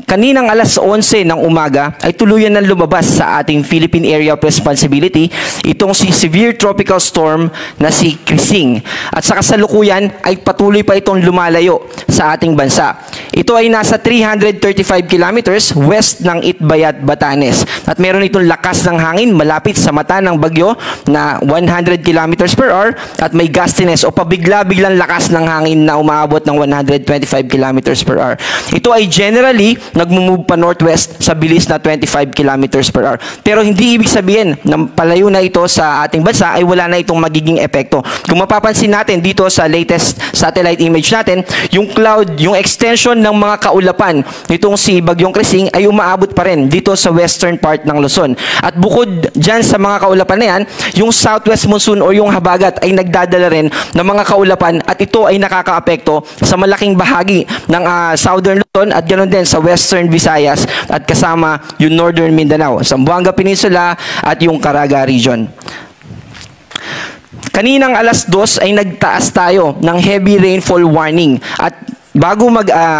Kaninang alas 11 ng umaga ay tuluyan na lumabas sa ating Philippine Area of Responsibility itong si severe tropical storm na si Krising. At sa kasalukuyan ay patuloy pa itong lumalayo sa ating bansa. Ito ay nasa 335 kilometers west ng Itbayat, Batanes. At meron itong lakas ng hangin malapit sa mata ng bagyo na 100 kilometers per hour at may gustiness o pabigla-biglang lakas ng hangin na umaabot ng 125 kilometers per hour. Ito ay generally nagmumove pa northwest sa bilis na 25 kilometers per hour. Pero hindi ibig sabihin na palayo na ito sa ating bansa ay wala na itong magiging epekto. Kung mapapansin natin dito sa latest satellite image natin, yung cloud, yung extension ng mga kaulapan nitong si Bagyong Krising ay umaabot pa rin dito sa western part ng Luzon. At bukod dyan sa mga kaulapan na yan, yung southwest monsoon o yung habagat ay nagdadala rin ng mga kaulapan at ito ay nakakaapekto sa malaking bahagi ng southern Luzon at ganoon din sa western Visayas at kasama yung northern Mindanao, Zamboanga Peninsula at yung Caraga region. Kaninang alas 2 ay nagtaas tayo ng heavy rainfall warning at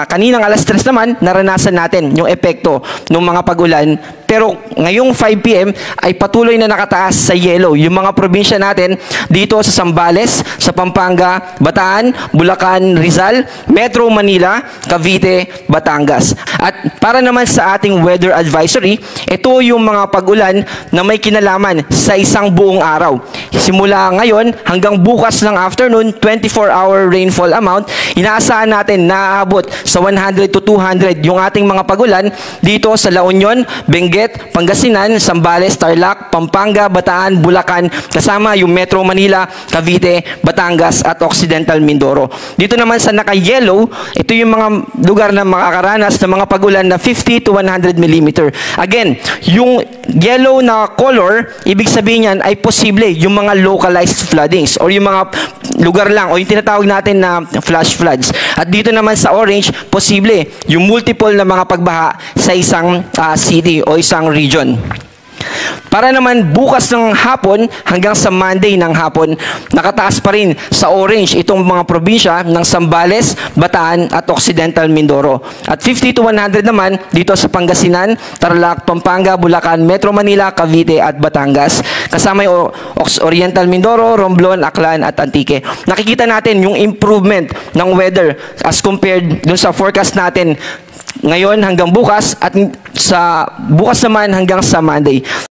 kaninang alas 3 naman, naranasan natin yung epekto ng mga pag-ulan. Pero ngayong 5 p.m. ay patuloy na nakataas sa yellow yung mga probinsya natin dito sa Zambales, sa Pampanga, Bataan, Bulacan, Rizal, Metro Manila, Cavite, Batangas. At para naman sa ating weather advisory, ito yung mga pag-ulan na may kinalaman sa isang buong araw. Simula ngayon hanggang bukas ng afternoon, 24-hour rainfall amount, inaasahan natin na aabot sa 100 to 200 yung ating mga pag-ulan dito sa La Union, Benguet, Pangasinan, Zambales, Tarlac, Pampanga, Bataan, Bulacan, kasama yung Metro Manila, Cavite, Batangas at Occidental Mindoro. Dito naman sa naka-yellow, ito yung mga lugar na makakaranas ng mga pag-ulan na 50 to 100 mm. Again, yung yellow na color, ibig sabihin yan ay posible yung mga localized floodings or yung mga lugar lang o yung tinatawag natin na flash floods. At dito naman sa orange, posible yung multiple na mga pagbaha sa isang city o isang region. Para naman bukas ng hapon hanggang sa Monday ng hapon, nakataas pa rin sa orange itong mga probinsya ng Zambales, Bataan at Occidental Mindoro. At 50 to 100 naman dito sa Pangasinan, Tarlac, Pampanga, Bulacan, Metro Manila, Cavite at Batangas. Kasama yung Oriental Mindoro, Romblon, Aklan at Antique. Nakikita natin yung improvement ng weather as compared dun sa forecast natin ngayon hanggang bukas at sa bukas naman hanggang sa Monday.